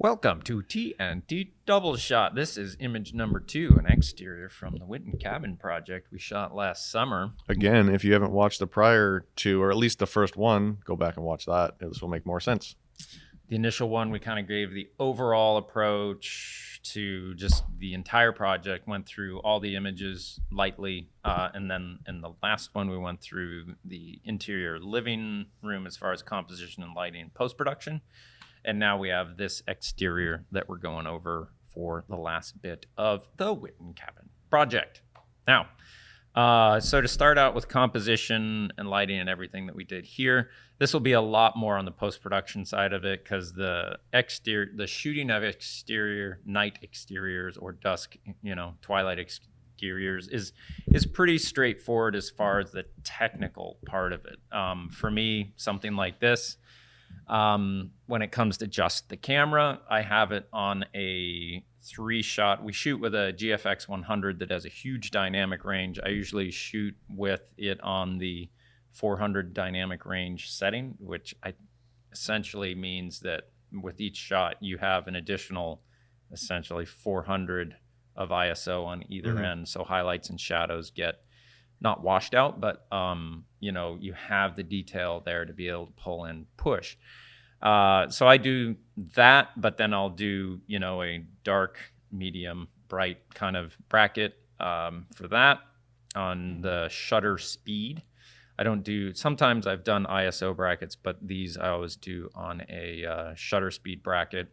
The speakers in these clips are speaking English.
Welcome to T+T Doubleshot. This is image number 2, an exterior from the Whitten cabin project we shot last summer. Again, if you haven't watched the prior two, or at least the first one, go back and watch that. This will make more sense. The initial one, we kind of gave the overall approach to just the entire project, went through all the images lightly, and then in the last one, we went through the interior living room as far as composition and lighting and post-production. And now we have this exterior that we're going over for the last bit of the Whitten cabin project. Now, so to start out with composition and lighting and everything that we did here, this will be a lot more on the post-production side of it because the shooting of exterior, night exteriors or dusk, twilight exteriors is pretty straightforward as far as the technical part of it. For me, something like this, when it comes to just the camera, I have it on a 3-shot. We shoot with a GFX 100 that has a huge dynamic range. I usually shoot with it on the 400 dynamic range setting, which essentially means that with each shot you have an additional essentially 400 of ISO on either end. So highlights and shadows get not washed out, but you have the detail there to be able to pull and push. So I do that, but then I'll do, a dark, medium, bright kind of bracket for that on the shutter speed. Sometimes I've done ISO brackets, but these I always do on a shutter speed bracket.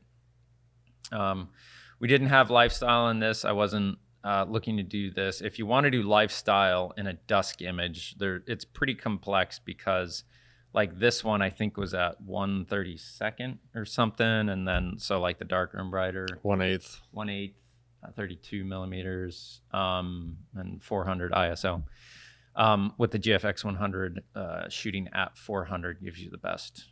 We didn't have lifestyle in this. I wasn't looking to do this. If you want to do lifestyle in a dusk image, it's pretty complex because like this one I think was at 1/32 or something, and then so like the darker and brighter 1/8 32 millimeters and 400 ISO. With the GFX 100 shooting at 400 gives you the best.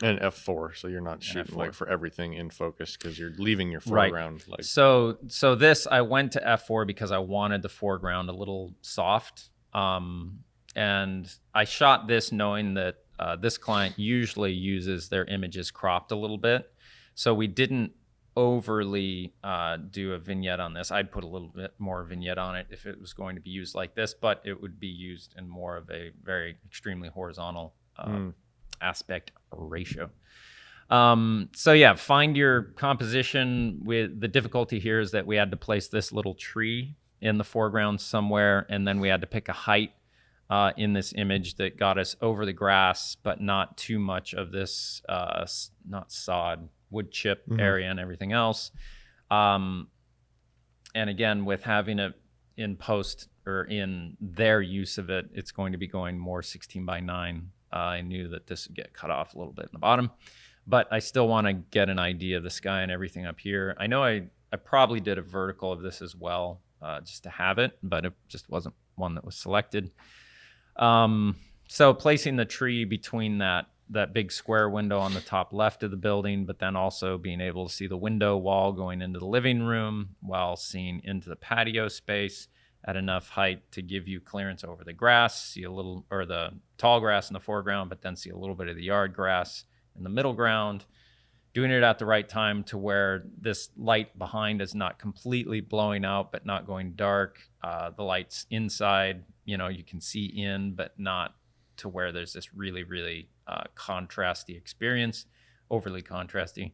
And f4, so you're not shooting like for everything in focus because you're leaving your foreground. Right. So this, I went to f4 because I wanted the foreground a little soft. And I shot this knowing that this client usually uses their images cropped a little bit. So we didn't overly do a vignette on this. I'd put a little bit more vignette on it if it was going to be used like this, but it would be used in more of a very extremely horizontal aspect ratio. So yeah, find your composition. With the difficulty here is that we had to place this little tree in the foreground somewhere, and then we had to pick a height in this image that got us over the grass, but not too much of this not sod, wood chip area and everything else. And again, with having it in post or in their use of it, it's going to be going more 16:9. I knew that this would get cut off a little bit in the bottom, but I still want to get an idea of the sky and everything up here. I know I probably did a vertical of this as well, just to have it, but it just wasn't one that was selected. So placing the tree between that big square window on the top left of the building, but then also being able to see the window wall going into the living room while seeing into the patio space at enough height to give you clearance over the grass, see a little, or the tall grass in the foreground, but then see a little bit of the yard grass in the middle ground, doing it at the right time to where this light behind is not completely blowing out, but not going dark. The lights inside, you can see in, but not to where there's this really, really contrasty experience, overly contrasty.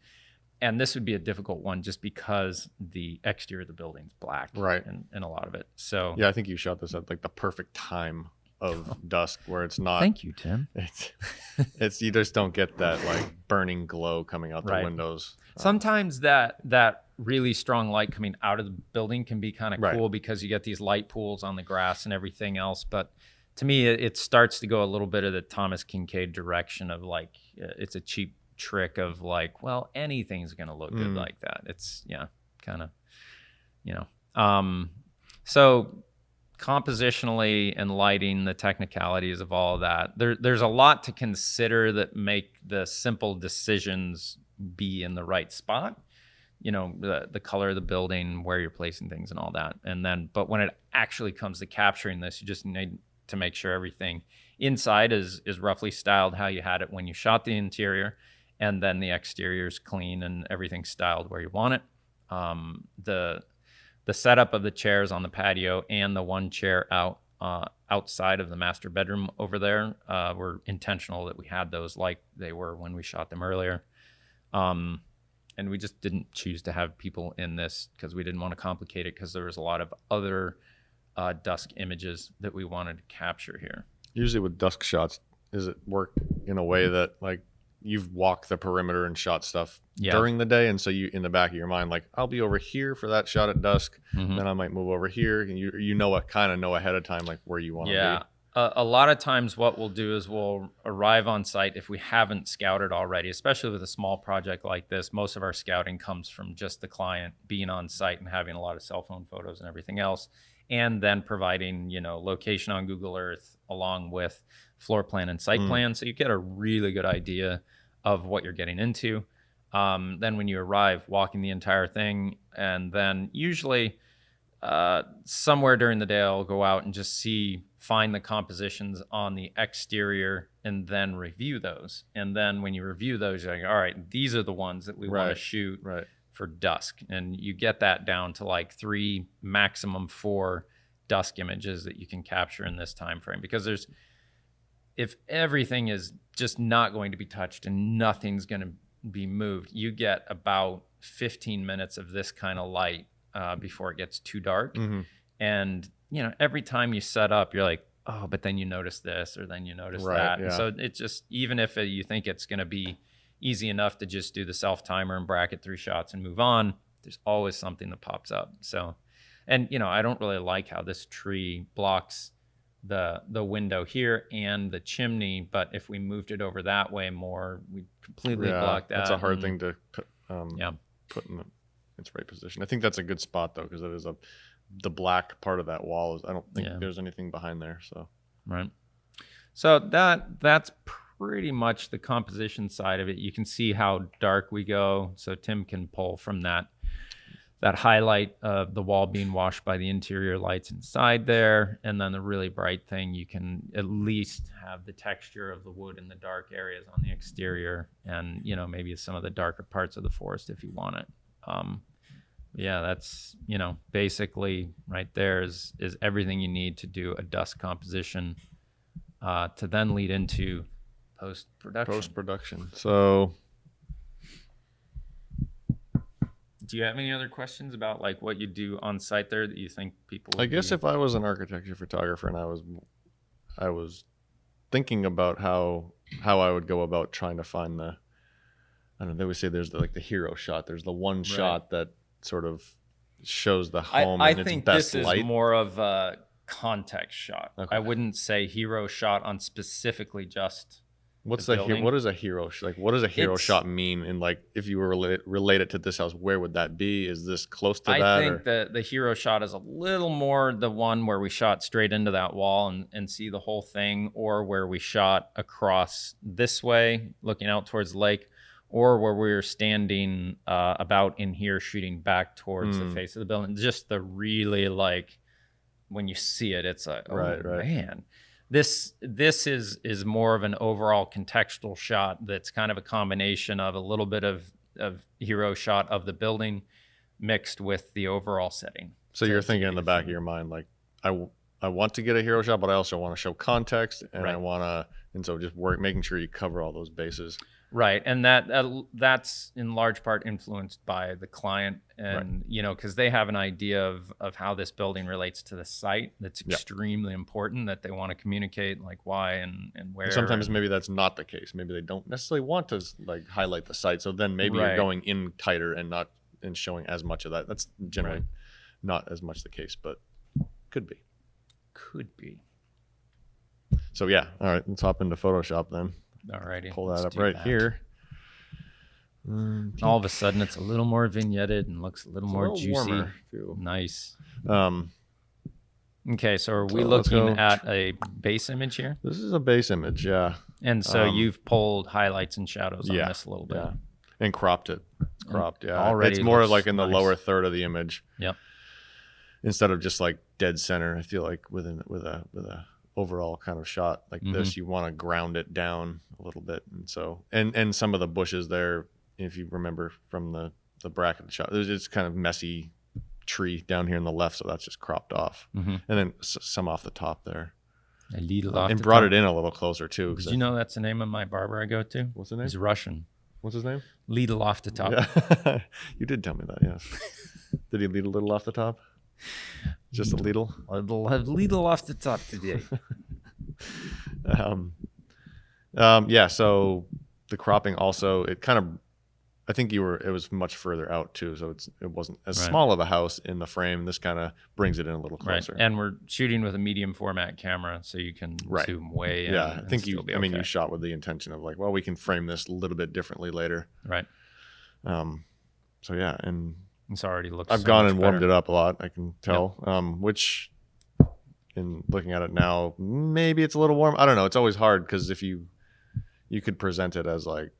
And this would be a difficult one just because the exterior of the building's black, right? And a lot of it. So yeah, I think you shot this at like the perfect time of dusk where it's not. Thank you, Tim. It's you just don't get that like burning glow coming out the windows. Sometimes that really strong light coming out of the building can be kind of cool because you get these light pools on the grass and everything else. But to me, it starts to go a little bit of the Thomas Kincaid direction of like it's a cheap trick of like, well, anything's gonna look good like that. It's kind of so compositionally and lighting, the technicalities of all of that, there's a lot to consider that make the simple decisions be in the right spot. The color of the building, where you're placing things and all that. And then, but when it actually comes to capturing this, you just need to make sure everything inside is roughly styled how you had it when you shot the interior. and then the exterior's clean and everything's styled where you want it. The setup of the chairs on the patio and the one chair outside of the master bedroom over there were intentional, that we had those like they were when we shot them earlier. And we just didn't choose to have people in this because we didn't want to complicate it, because there was a lot of other dusk images that we wanted to capture here. Usually with dusk shots, does it work in a way that like you've walked the perimeter and shot stuff during the day, and so you, in the back of your mind, like, I'll be over here for that shot at dusk, then I might move over here, and you know what, kind of know ahead of time like where you want to be. A lot of times what we'll do is we'll arrive on site if we haven't scouted already, especially with a small project like this. Most of our scouting comes from just the client being on site and having a lot of cell phone photos and everything else, and then providing, location on Google Earth along with floor plan and site plan, so you get a really good idea of what you're getting into. Then when you arrive, walking the entire thing, and then usually somewhere during the day I'll go out and just find the compositions on the exterior and then review those. And then when you review those, you're like, all right, these are the ones that we want to shoot for dusk. And you get that down to like 3, maximum 4 dusk images that you can capture in this time frame. Because if everything is just not going to be touched and nothing's going to be moved, you get about 15 minutes of this kind of light before it gets too dark. And every time you set up, you're like, oh, but then you notice this, or then you notice that. Yeah. So it's just, even if you think it's going to be easy enough to just do the self timer and bracket 3 shots and move on, there's always something that pops up. So, and I don't really like how this tree blocks the window here and the chimney, but if we moved it over that way more, we completely block that. That's a hard thing to put in its right position. I think that's a good spot though, because it is the black part of that wall I don't think there's anything behind there. So so that's pretty much the composition side of it. You can see how dark we go, so Tim can pull from that highlight of the wall being washed by the interior lights inside there, and then the really bright thing, you can at least have the texture of the wood in the dark areas on the exterior, and maybe some of the darker parts of the forest if you want it. That's basically right there is everything you need to do a dusk composition to then lead into post-production. So do you have any other questions about like what you do on site there that you think people I guess if I was an architecture photographer and I was thinking about how I would go about trying to find I don't know, they would say there's the hero shot. There's the one shot that sort of shows the home and its best light. This is more of a context shot. Okay. I wouldn't say hero shot on specifically just what is a hero what does a hero shot mean? And like, if you were relate it to this house, where would that be? Is this close to that? I think the hero shot is a little more the one where we shot straight into that wall and see the whole thing, or where we shot across this way looking out towards the lake, or where we were standing about in here shooting back towards the face of the building. Just the really, like, when you see it, it's like, man. This is more of an overall contextual shot that's kind of a combination of a little bit of hero shot of the building mixed with the overall setting. So you're thinking in the back of your mind, like, I want to get a hero shot, but I also want to show context, and so just making sure you cover all those bases. Right, and that's in large part influenced by the client, and because they have an idea of how this building relates to the site. That's extremely important, that they want to communicate, like why and where. And sometimes maybe that's not the case. Maybe they don't necessarily want to like highlight the site. So then maybe you're going in tighter and not showing as much of that. That's generally not as much the case, but could be. So all right, let's hop into Photoshop then. Alrighty, pull that up right here. All of a sudden, it's a little more vignetted and looks a little more juicy. Warmer, too. Nice. Okay, so are we looking at a base image here? This is a base image, yeah. And so you've pulled highlights and shadows on this a little bit. Yeah. And cropped it. It's cropped, Already it's more like in the lower third of the image. Yep. Instead of just like dead center, I feel like with a overall kind of shot like this, you want to ground it down a little bit. And so, and some of the bushes there, if you remember from the bracketed shot, there's this kind of messy tree down here on the left, so that's just cropped off, and then some off the top there, and brought it in a little closer too. Did you know that's the name of my barber I go to? What's the name? He's Russian. What's his name? Lidl off the top. Yeah. You did tell me that. Yes. Did he lead a little off the top? Just a Lidl. I'll have Lidl off the top today. Yeah. So the cropping also, it kind of, I think it was much further out too, so it wasn't as small of a house in the frame. This kind of brings it in a little closer. Right. And we're shooting with a medium format camera, so you can zoom way in. Yeah, I think you shot with the intention of like, well, we can frame this a little bit differently later. Right. So yeah, and it's already looks. I've gone and warmed it up a lot. I can tell. Yep. Which, in looking at it now, maybe it's a little warm. I don't know. It's always hard because if you could present it as like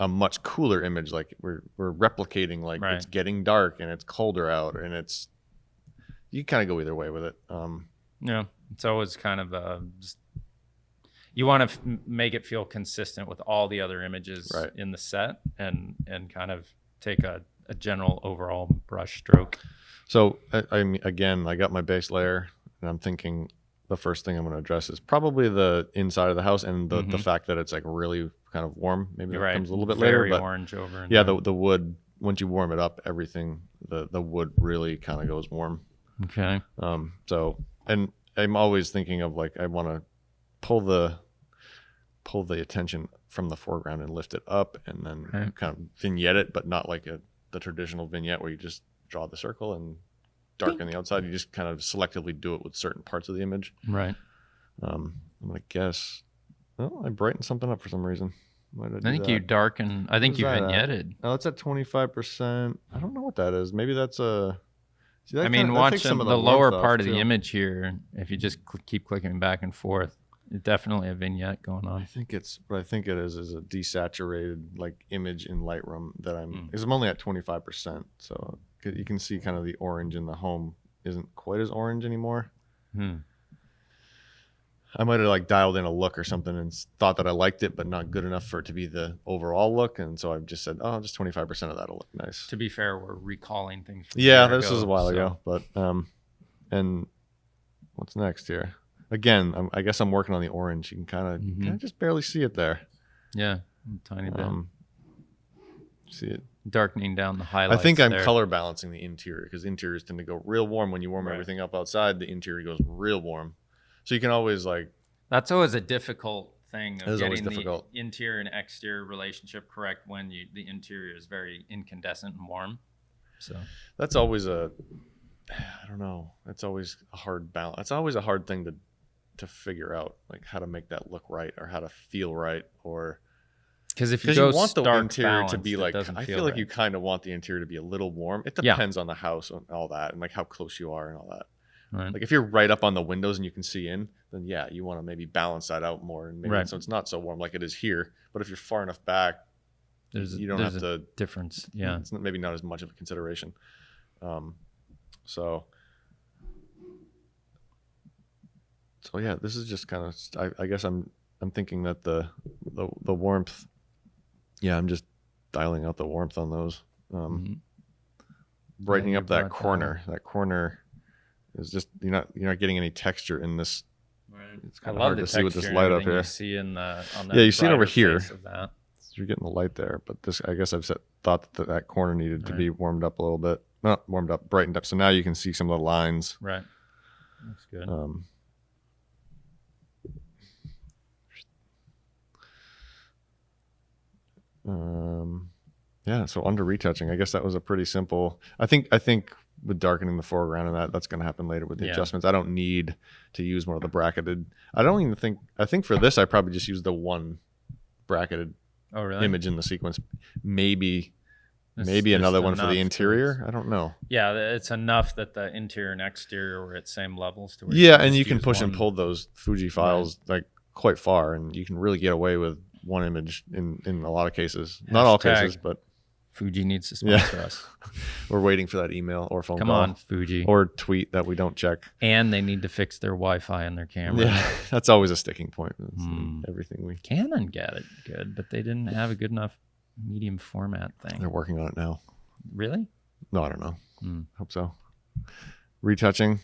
a much cooler image, like we're replicating like it's getting dark and it's colder out, and you kind of go either way with it. Yeah, it's always kind of just, you want to make it feel consistent with all the other images in the set, and kind of take a general overall brush stroke. So I got my base layer, and I'm thinking the first thing I'm going to address is probably the inside of the house and the fact that it's like really kind of warm. Maybe that comes a little bit later. But orange over. Yeah, the wood, once you warm it up, everything, the wood really kind of goes warm. Okay. So, and I'm always thinking of like, I want to pull the attention from the foreground and lift it up, and then kind of vignette it, but not like the traditional vignette where you just draw the circle and darken the outside. You just kind of selectively do it with certain parts of the image. Right. I'm gonna guess. Oh, I brightened something up for some reason. I think you darken. I think you vignetted. No, it's at 25%. I don't know what that is. Maybe that's a. See, I mean, watching the lower part of the image here, if you just keep clicking back and forth, it's definitely a vignette going on. What I think it is a desaturated like image in Lightroom that because I'm only at 25%, so you can see kind of the orange in the home isn't quite as orange anymore. I might have like dialed in a look or something and thought that I liked it, but not good enough for it to be the overall look. And so I've just said, oh, just 25% of that'll look nice. To be fair, we're recalling things. This was a while ago, but, and what's next here? Again, I guess I'm working on the orange. You can kind of just barely see it there. Yeah. A tiny bit. See it. Darkening down the highlights. I think I'm color balancing the interior, because interiors tend to go real warm when you warm everything up outside. The interior goes real warm. So you can always like. That's always a difficult thing of getting the interior and exterior relationship correct when the interior is very incandescent and warm. So that's always I don't know. That's always a hard balance. It's always a hard thing to figure out, like how to make that look right or how to feel right, or because if you want the interior to be like, I feel like you kind of want the interior to be a little warm. It depends on the house and all that, and like how close you are and all that. Right. Like if you're right up on the windows and you can see in, then you want to maybe balance that out more, and maybe so it's not so warm like it is here. But if you're far enough back, you don't have the difference. Yeah, it's maybe not as much of a consideration. So yeah, this is just kind of. I guess I'm thinking that the warmth. Yeah, I'm just dialing out the warmth on those. Brightening up that corner. That corner is just you're not getting any texture in this. Right. It's kind of hard to see with this light up here. You see on that you see it over here. So you're getting the light there, but this I guess I've thought that corner needed to be warmed up a little bit. Not warmed up, brightened up. So now you can see some of the lines. Right. That's good. Yeah, so under retouching, I guess that was a pretty simple. I think with darkening the foreground and that's going to happen later with the adjustments. I don't need to use more of the bracketed. I think for this I probably just use the one bracketed image in the sequence. Maybe another one for the interior. I don't know. Yeah, it's enough that the interior and exterior were at same levels. And you can push and pull those Fuji files like quite far, and you can really get away with one image in a lot of cases. Not all cases, but Fuji needs to sponsor us. We're waiting for that email or phone call. Come on, Fuji. Or tweet that we don't check. And they need to fix their Wi-Fi in their camera. Yeah, that's always a sticking point. Everything we Canon got it good, but they didn't have a good enough medium format thing. They're working on it now. Really? No, I don't know. Hope so. Retouching.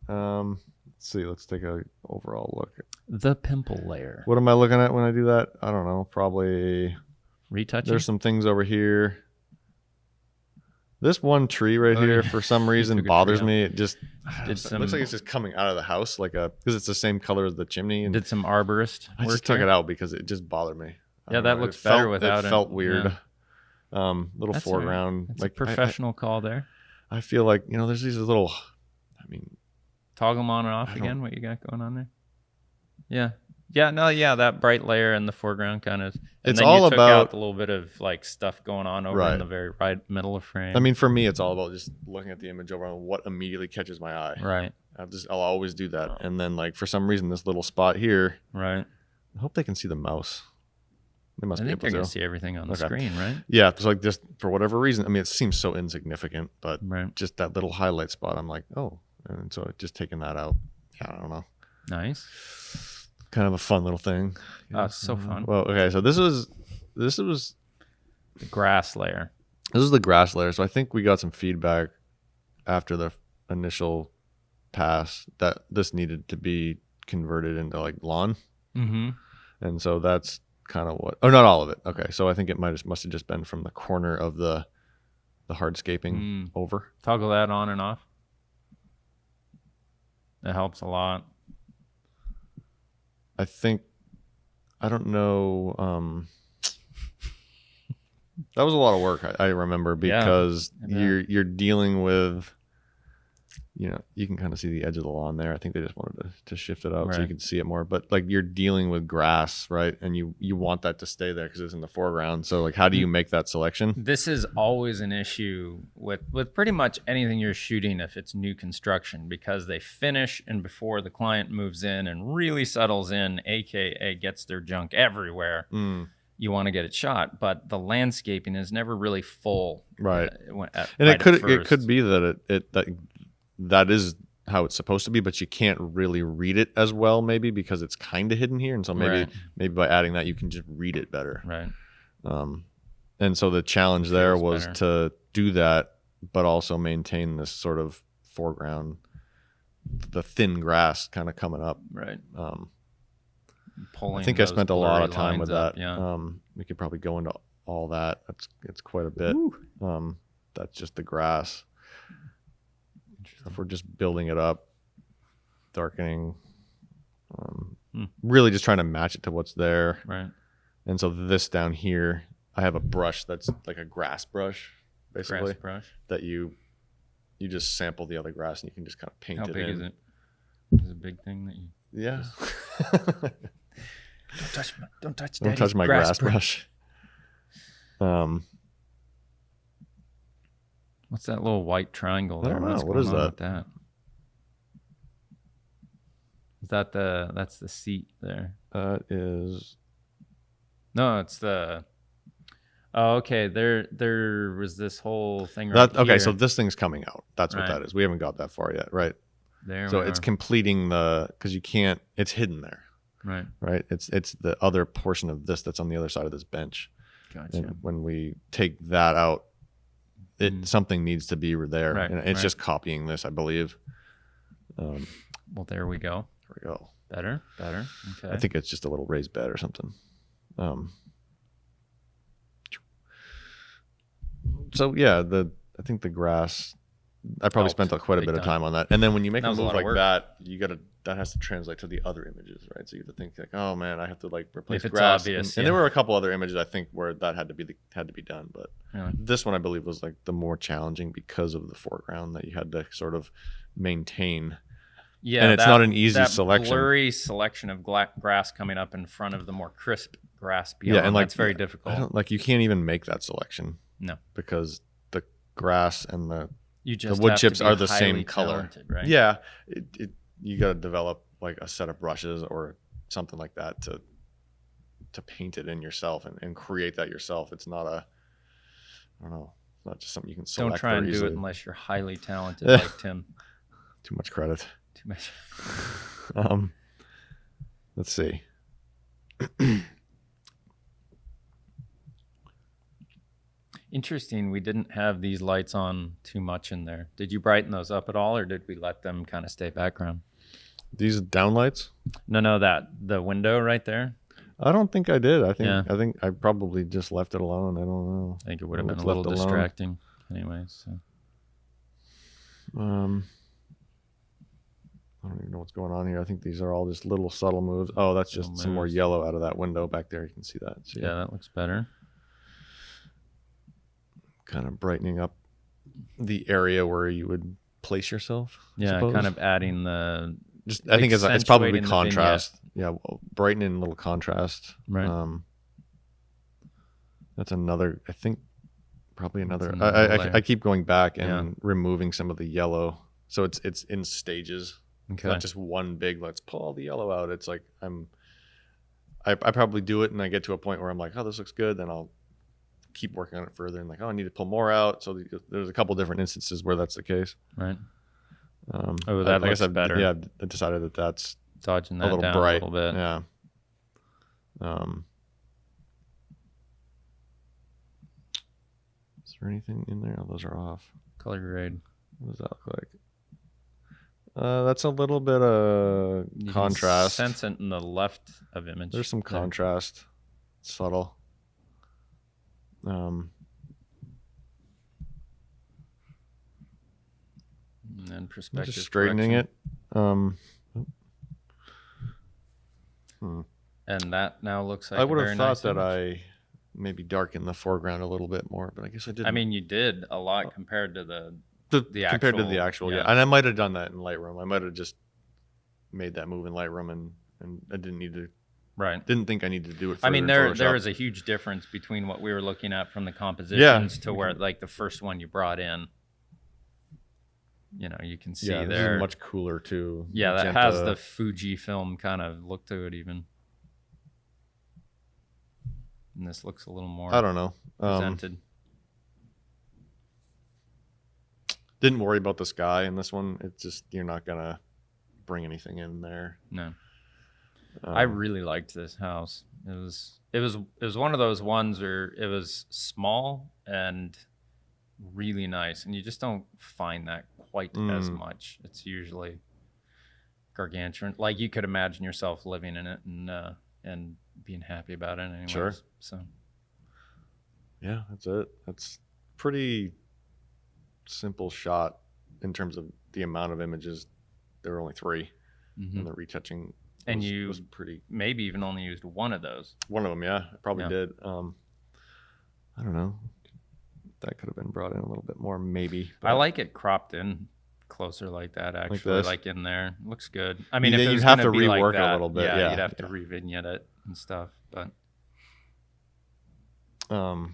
Let's see. Let's take a overall look. The pimple layer. What am I looking at when I do that? I don't know. Probably retouching. There's some things over here. This one tree right here, for some reason, bothers me. It just looks like it's just coming out of the house, because it's the same color as the chimney. And did some arborist I just took it out because it just bothered me. Yeah, that looks better without it. It felt weird. Yeah. Little that's foreground. That's like a professional call there. I feel like, there's these little, toggle them on and off again, what you got going on there? Yeah. Yeah, that bright layer in the foreground kind of. It's all about out the little bit of stuff going on over in the very right middle of frame. For me, it's all about just looking at the image over and what immediately catches my eye. Right. I'll always do that. And then for some reason, this little spot here. Right. I hope they can see the mouse. They must I be think able they're to. going to see everything on the screen, right? Yeah, it's just for whatever reason. It seems so insignificant, but just that little highlight spot, I'm like, oh, and so just taking that out. Yeah, I don't know. Nice. Kind of a fun little thing. Oh, it's so fun. Well, okay, so this was the grass layer. This is the grass layer. So I think we got some feedback after the initial pass that this needed to be converted into lawn. Mm-hmm. And so that's kind of what. Oh, not all of it. Okay, so I think it must have just been from the corner of the hardscaping over. Toggle that on and off. That helps a lot. I don't know. That was a lot of work. I remember because you're dealing with, you can kind of see the edge of the lawn there. I think they just wanted to shift it out so you can see it more. But you're dealing with grass, right? And you want that to stay there because it's in the foreground. So how do you make that selection? This is always an issue with pretty much anything you're shooting if it's new construction, because they finish and before the client moves in and really settles in, aka gets their junk everywhere. You want to get it shot, but the landscaping is never really full. Right. And it could be that that is how it's supposed to be, but you can't really read it as well, maybe because it's kind of hidden here. And so maybe by adding that, you can just read it better. Right. And so the challenge there was to do that, but also maintain this sort of foreground, the thin grass kind of coming up. Right. I think I spent a lot of time with that. Yeah. We could probably go into all that. It's quite a bit. That's just the grass. If we're just building it up, darkening, really just trying to match it to what's there. Right. And so this down here, I have a brush that's like a grass brush, basically. Grass brush. That you just sample the other grass and you can just kind of paint it in. How big is it? Is it a big thing that you... Yeah. Don't touch my grass brush. What's that little white triangle there? I don't know. What is that? Is that that's the seat there? Is. No, it's the. Oh, okay. There was this whole thing. Okay, so this thing's coming out. That's what that is. We haven't got that far yet, right? So it's completing because you can't. It's hidden there. Right. Right. It's the other portion of this that's on the other side of this bench. Gotcha. And when we take that out, something needs to be there. Right. And it's just copying this, I believe. Well, there we go. There we go. Better. Okay. I think it's just a little raised bed or something. So yeah, I think the grass. I probably spent quite a bit of time on that. And then when you make a move like that, that has to translate to the other images, right? So you have to think oh man, I have to replace grass. Obvious, and there were a couple other images I think where that had to be done, but this one I believe was the more challenging because of the foreground that you had to sort of maintain. Yeah, and it's not an easy selection. Blurry selection of grass coming up in front of the more crisp grass beyond. Yeah, and that's very difficult. You can't even make that selection. No, because the grass and the the wood chips are the same color, right? Yeah, you got to develop a set of brushes or something like that to paint it in yourself and create that yourself. It's not don't know. It's not just something you can select. Don't try and easily. do it unless you're highly talented like Tim. Too much credit. Too much. Let's see. Interesting. We didn't have these lights on too much in there. Did you brighten those up at all, or did we let them kind of stay background? These downlights? No, the window right there. I don't think I did. I think I probably just left it alone. I don't know. I think it would have been a little distracting anyway. So. I don't even know what's going on here. I think these are all just little subtle moves. Oh, that's just some more yellow out of that window back there. You can see that. So, yeah, that looks better. Kind of brightening up the area where you would place yourself. Yeah, kind of adding the. I think it's probably contrast. Yeah, brightening a little contrast. Right. That's another. I think probably another. I keep going back and removing some of the yellow, so it's in stages. Okay. Not just one big. Let's pull all the yellow out. It's like I probably do it, and I get to a point where I'm like, oh, this looks good. Then I'll keep working on it further, and like, oh, I need to pull more out. So there's a couple different instances where that's the case. Right. That looks better. Yeah, I decided that's dodging that a little down bright. A little bit. Yeah. Is there anything in there? Oh, those are off. Color grade. What does that look like? That's a little bit of contrast. You can sense it in the left of image. There's some contrast, subtle. And then perspective. Just straightening it. And that now looks like. I would have thought that image. I maybe darkened the foreground a little bit more, but I guess I didn't. I mean, you did a lot compared to the compared to the actual, yeah. And I might have done that in Lightroom. I might have just made that move in Lightroom, and I didn't need to. Right. Didn't think I needed to do it. I mean, there is a huge difference between what we were looking at from the compositions to where, like, the first one you brought in. You know, you can see there. This is much cooler too. Yeah, that has the Fujifilm kind of look to it even. And this looks a little more. I don't know. Presented. Didn't worry about the sky in this one. It's just you're not gonna bring anything in there. No. I really liked this house. It was one of those ones where it was small and really nice, and you just don't find that quite as much. It's usually gargantuan. Like, you could imagine yourself living in it and being happy about it anyways. Sure. So yeah, that's it. That's pretty simple shot in terms of the amount of images. There were only 3, and the retouching. And you was pretty maybe even only used one of those. One of them, yeah, I probably did. I don't know. That could have been brought in a little bit more, maybe. I like it cropped in closer like that. Actually, like in there, looks good. I mean, if you'd have to rework like a little bit. Yeah, you'd have to re-vignette it and stuff. But I don't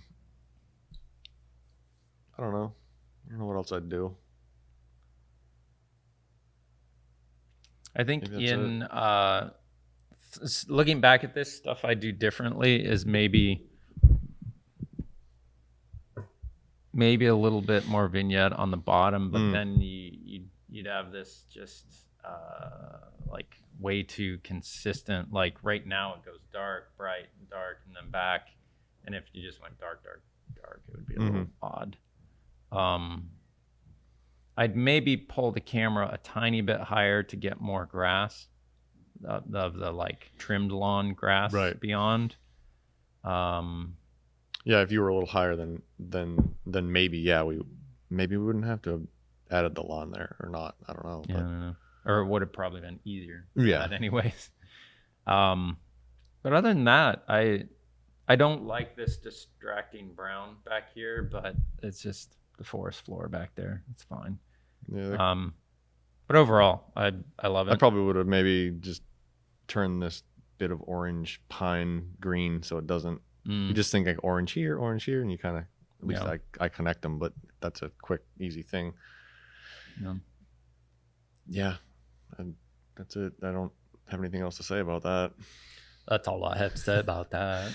know. I don't know what else I'd do. I think in looking back at this, stuff I do differently is maybe a little bit more vignette on the bottom, but then you'd have this just like way too consistent. Like right now it goes dark, bright, dark, and then back. And if you just went dark, dark, dark, it would be a little odd. I'd maybe pull the camera a tiny bit higher to get more grass, of the like trimmed lawn grass beyond. Yeah, if you were a little higher, then maybe we wouldn't have to have added the lawn there or not. I don't know. Yeah, I don't know. Or it would have probably been easier. Yeah. Anyways. But other than that, I don't like this distracting brown back here, but it's just the forest floor back there. It's fine. Yeah. But overall, I love it. I probably would have maybe just turned this bit of orange pine green so it doesn't. You just think like orange here, and you kind of, at least I connect them, but that's a quick, easy thing. Yeah, and that's it. I don't have anything else to say about that. That's all I have to say about that.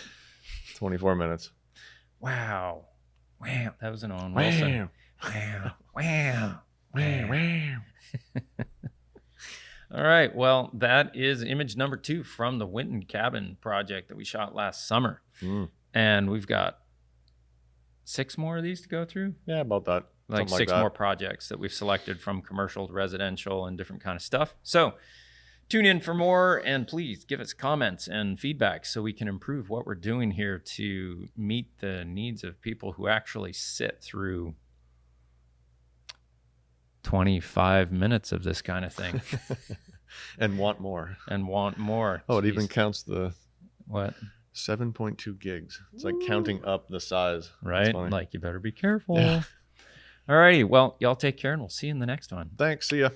24 minutes. Wow. Wow. That was an Owen Wilson. Wow. Wow. Wow. Wow. All right. Well, that is image number 2 from the Whitten cabin project that we shot last summer. And we've got 6 more of these to go through. Yeah, about that. Like 6 more projects that we've selected from commercial to residential and different kind of stuff. So tune in for more, and please give us comments and feedback so we can improve what we're doing here to meet the needs of people who actually sit through 25 minutes of this kind of thing. And want more. Oh, it even counts the... What? 7.2 gigs. It's like counting up the size. Right? Like, you better be careful. Yeah. All righty. Well, y'all take care, and we'll see you in the next one. Thanks. See ya.